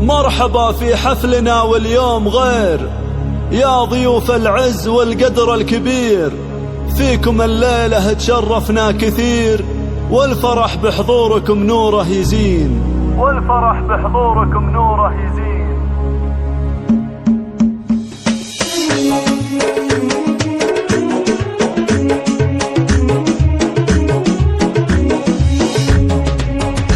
مرحبا في حفلنا واليوم غير، يا ضيوف العز والقدر الكبير، فيكم الليلة تشرفنا كثير، والفرح بحضوركم نوره يزين، والفرح بحضوركم نوره يزين.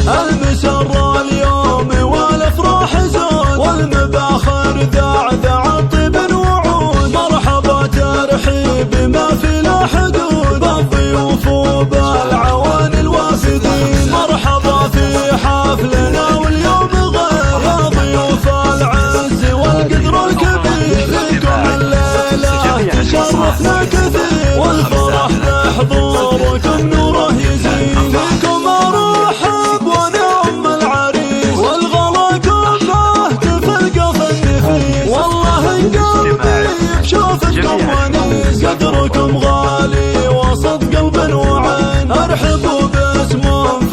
المسرة اليوم والافراح زود، والمباخر ذاع الطيب وعود، مرحبا ترحيب ما في له حدود، بالضيوف وبالعوان الوافدين، مرحبا في حفلنا واليوم غير، يا ضيوف العز والقدر الكبير، فيكم الليلة تشرفنا كثير، والفرح بحضوركم نوره يزين، فيكم ارحب ونعم العريس، والغلا كله تفلقى في النفيس، والله قلبي بشوفتكم ونيس، قدركم غالي وسط قلب وعين، ارحبوا باسم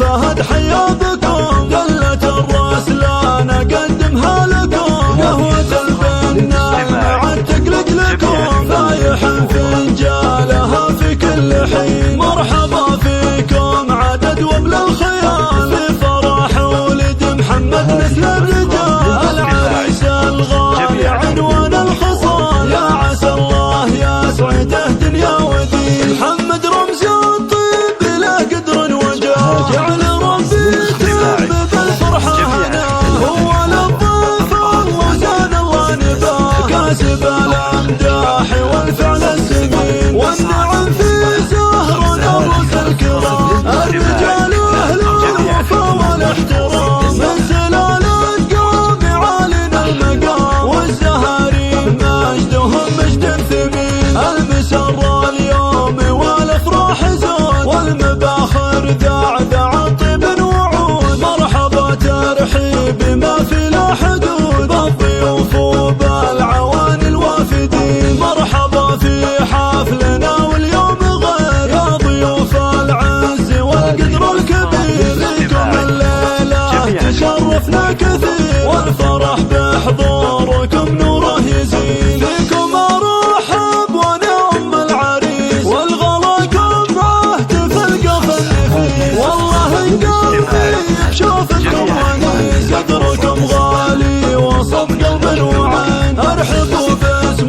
فهد حيا بكم، دلة الراس لا نقدمها لكم، قهوة البنا مع التقلق لكم، فايح فنجالها في كل حين، مرحبا فيكم عدد وبل الخيال، في فرح ولد محمد مثل الرجال، العريس الغالي عنوان الخصال، يا عسى الله يسعده دنيا ودين، محمد رمز الطيب له قدر وجاه، جعل ربي يتم بالفرحة هنا، هو للضيف الله زان الله نباه، كاسب الامداح والفعل السمين، والنعم في زهر الرؤوس الكرام، الرجال اهل الوفا والاحترام، من سلالة قوم عالنا المقام، والزهارين مجدهم مجد ثمين، المسرة اليوم والافراح زود، والمباخر ذاع الطيب وعود، مرحبا ترحيب ما في له حدود، بالضيوف وبالعوان الوافدين، مرحبا في حفلنا واليوم غير، يا ضيوف العز والقدر الكبير، فيكم الليلة تشرفنا كثير، والفرح بحضوركم نوره يزين، فيكم ارحب ونعم العريس، والغلا كله تفلقى في النفيس، والله قلبي بشوفتكم ونيس، قدركم غالي وسط قلب وعين، ارحبوا باسم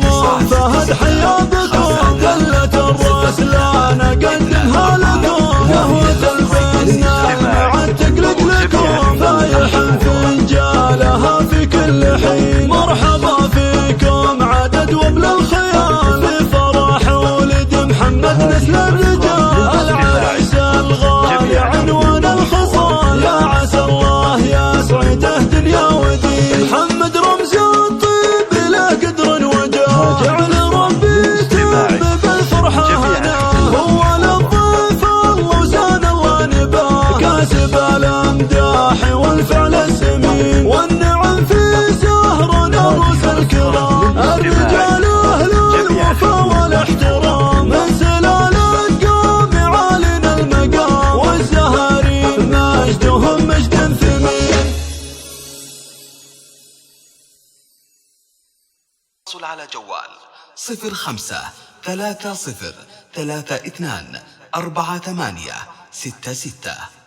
فهد حيا بكم، دلة الراس لا نقدمها لكم، قهوة البنا مع التقلق لكم، فايح فنجالها في كل حين، مرحبا فيكم عدد وبل الخيال، في فرح ولد محمد مثل الرجال، العريس الغالي عنوان الخصال، يا عسى الله يسعده دنيا ودين، محمد رمز الطيب له قدر وجاه، جعل ربي يتم بالفرحة هنا، هو للضيف الله زان الله نباه، كاسب الامداح والفعل السمين، والنعم في زهر الرؤوس الكرام، الرجال اهل الوفا والاحترام، من سلالة قوم عالنا المقام، والزهارين مجدهم مجد ثمين. اتصل على جوال 05 30 32 48 66.